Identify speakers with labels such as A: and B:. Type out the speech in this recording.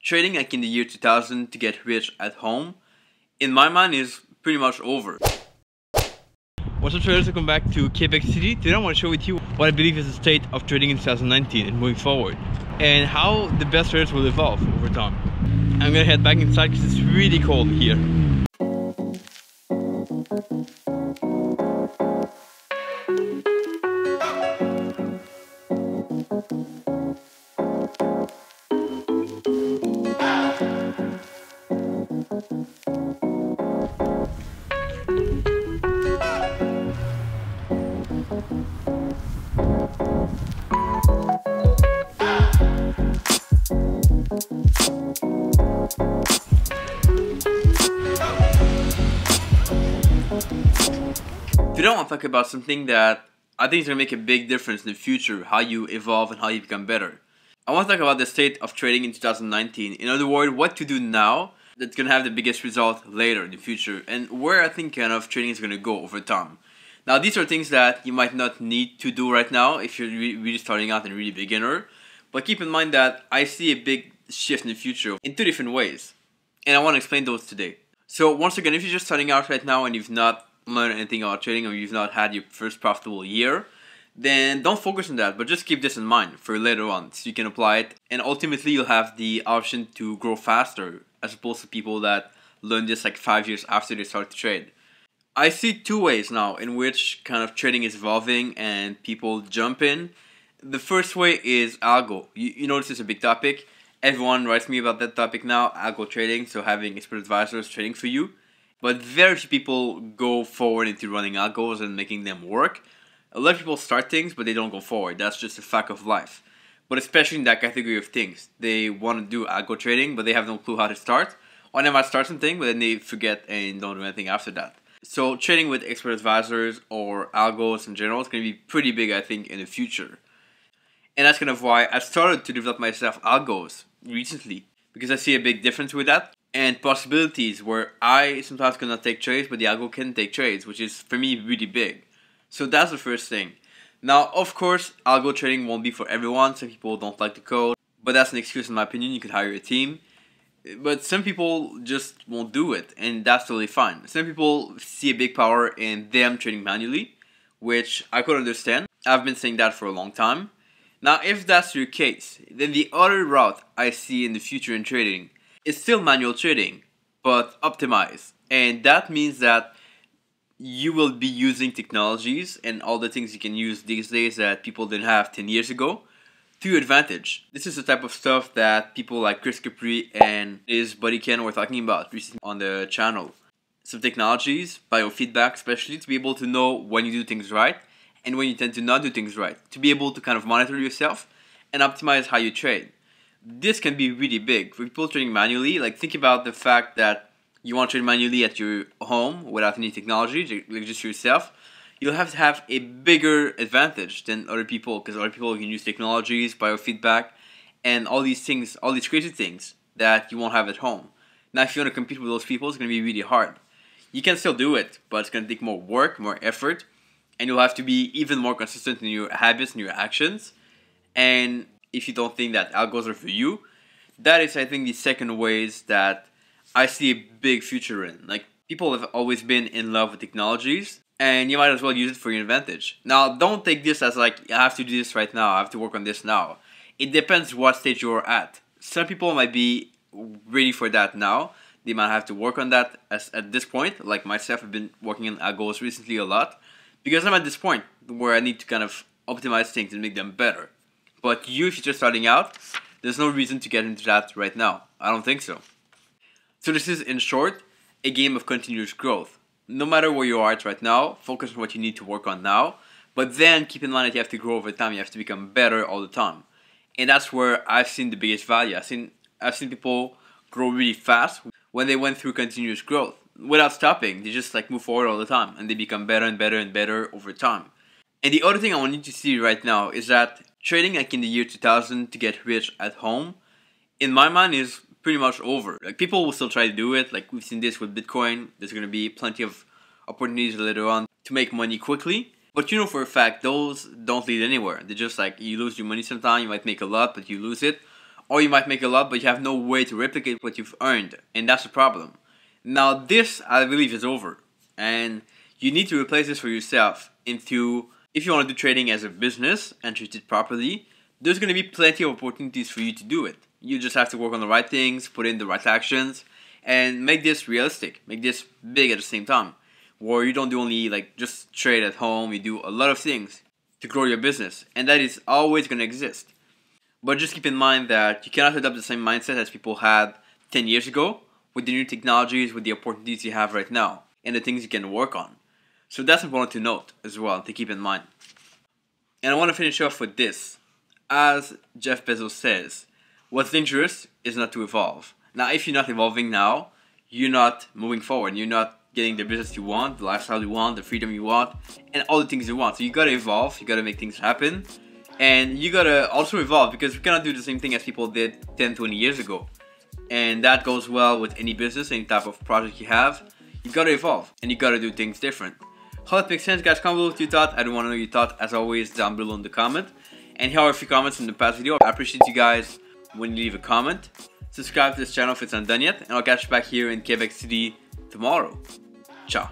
A: trading like in the year 2000 to get rich at home, in my mind, is pretty much over. What's up, traders? Welcome back to Quebec City. Today I want to share with you what I believe is the state of trading in 2019 and moving forward, and how the best traders will evolve over time. I'm gonna head back inside because it's really cold here. Today I want to talk about something that I think is going to make a big difference in the future, how you evolve and how you become better. I want to talk about the state of trading in 2019. In other words, what to do now that's going to have the biggest result later in the future, and where I think kind of trading is going to go over time. Now, these are things that you might not need to do right now if you're really starting out and really beginner, but keep in mind that I see a big shift in the future in two different ways, and I want to explain those today. So once again, if you're just starting out right now and you've not learned anything about trading, or you've not had your first profitable year, then don't focus on that, but just keep this in mind for later on so you can apply it, and ultimately you'll have the option to grow faster as opposed to people that learn this like 5 years after they start to trade. I see two ways now in which kind of trading is evolving and people jump in. The first way is algo. You know, this is a big topic. Everyone writes me about that topic now, algo trading, so having expert advisors trading for you. But very few people go forward into running algos and making them work. A lot of people start things, but they don't go forward. That's just a fact of life. But especially in that category of things, they want to do algo trading, but they have no clue how to start. Or they might start something, but then they forget and don't do anything after that. So trading with expert advisors or algos in general is going to be pretty big, I think, in the future. And that's kind of why I started to develop myself algos recently, because I see a big difference with that. And possibilities where I sometimes cannot take trades, but the algo can take trades, which is for me really big. So that's the first thing. Now, of course, algo trading won't be for everyone. Some people don't like the code, but that's an excuse in my opinion. You could hire a team. But some people just won't do it, and that's totally fine. Some people see a big power in them trading manually, which I could understand. I've been saying that for a long time. Now, if that's your case, then the other route I see in the future in trading is still manual trading, but optimized. And that means that you will be using technologies and all the things you can use these days that people didn't have 10 years ago to your advantage. This is the type of stuff that people like Etienne Crete and his buddy Ken were talking about recently on the channel. Some technologies, biofeedback especially, to be able to know when you do things right and when you tend to not do things right. To be able to kind of monitor yourself and optimize how you trade. This can be really big. For people trading manually, like think about the fact that you want to trade manually at your home without any technology, like just yourself. You'll have to have a bigger advantage than other people, because other people can use technologies, biofeedback, and all these things, all these crazy things that you won't have at home. Now, if you want to compete with those people, it's going to be really hard. You can still do it, but it's going to take more work, more effort, and you'll have to be even more consistent in your habits and your actions. And if you don't think that algos are for you, that is, I think, the second ways that I see a big future in. Like, people have always been in love with technologies, and you might as well use it for your advantage. Now, don't take this as like, I have to do this right now, I have to work on this now. It depends what stage you're at. Some people might be ready for that now. They might have to work on that at this point. Like myself, I've been working on algos recently a lot, because I'm at this point where I need to kind of optimize things and make them better. But you, if you're just starting out, there's no reason to get into that right now. I don't think so. So this is, in short, a game of continuous growth. No matter where you are at right now, focus on what you need to work on now. But then keep in mind that you have to grow over time. You have to become better all the time. And that's where I've seen the biggest value. I've seen people grow really fast when they went through continuous growth. Without stopping, they just like move forward all the time. And they become better and better and better over time. And the other thing I want you to see right now is that trading like in the year 2000 to get rich at home, in my mind, is pretty much over. Like, people will still try to do it. Like, we've seen this with Bitcoin. There's going to be plenty of opportunities later on to make money quickly. But you know for a fact, those don't lead anywhere. They're just like, you lose your money sometime, you might make a lot, but you lose it. or you might make a lot but you have no way to replicate what you've earned, and that's the problem. Now this, I believe, is over, and you need to replace this for yourself into, if you want to do trading as a business and treat it properly, there's going to be plenty of opportunities for you to do it. You just have to work on the right things, put in the right actions, and make this realistic, make this big at the same time, where you don't do only like just trade at home, you do a lot of things to grow your business, and that is always going to exist. But just keep in mind that you cannot adopt the same mindset as people had 10 years ago with the new technologies, with the opportunities you have right now, and the things you can work on. So that's important to note as well, to keep in mind. And I want to finish off with this. As Jeff Bezos says, what's dangerous is not to evolve. Now, if you're not evolving now, you're not moving forward. You're not getting the business you want, the lifestyle you want, the freedom you want, and all the things you want. So you gotta evolve, you gotta make things happen, and you gotta also evolve, because we cannot do the same thing as people did 10, 20 years ago. And that goes well with any business, any type of project you have. You gotta evolve, and you gotta do things different. Hope that makes sense, guys. Comment below what you thought. I don't want to know your thought, as always, down below in the comment. And here are a few comments from the past video. I appreciate you guys when you leave a comment. Subscribe to this channel if it's not done yet, and I'll catch you back here in Quebec City tomorrow. Ciao.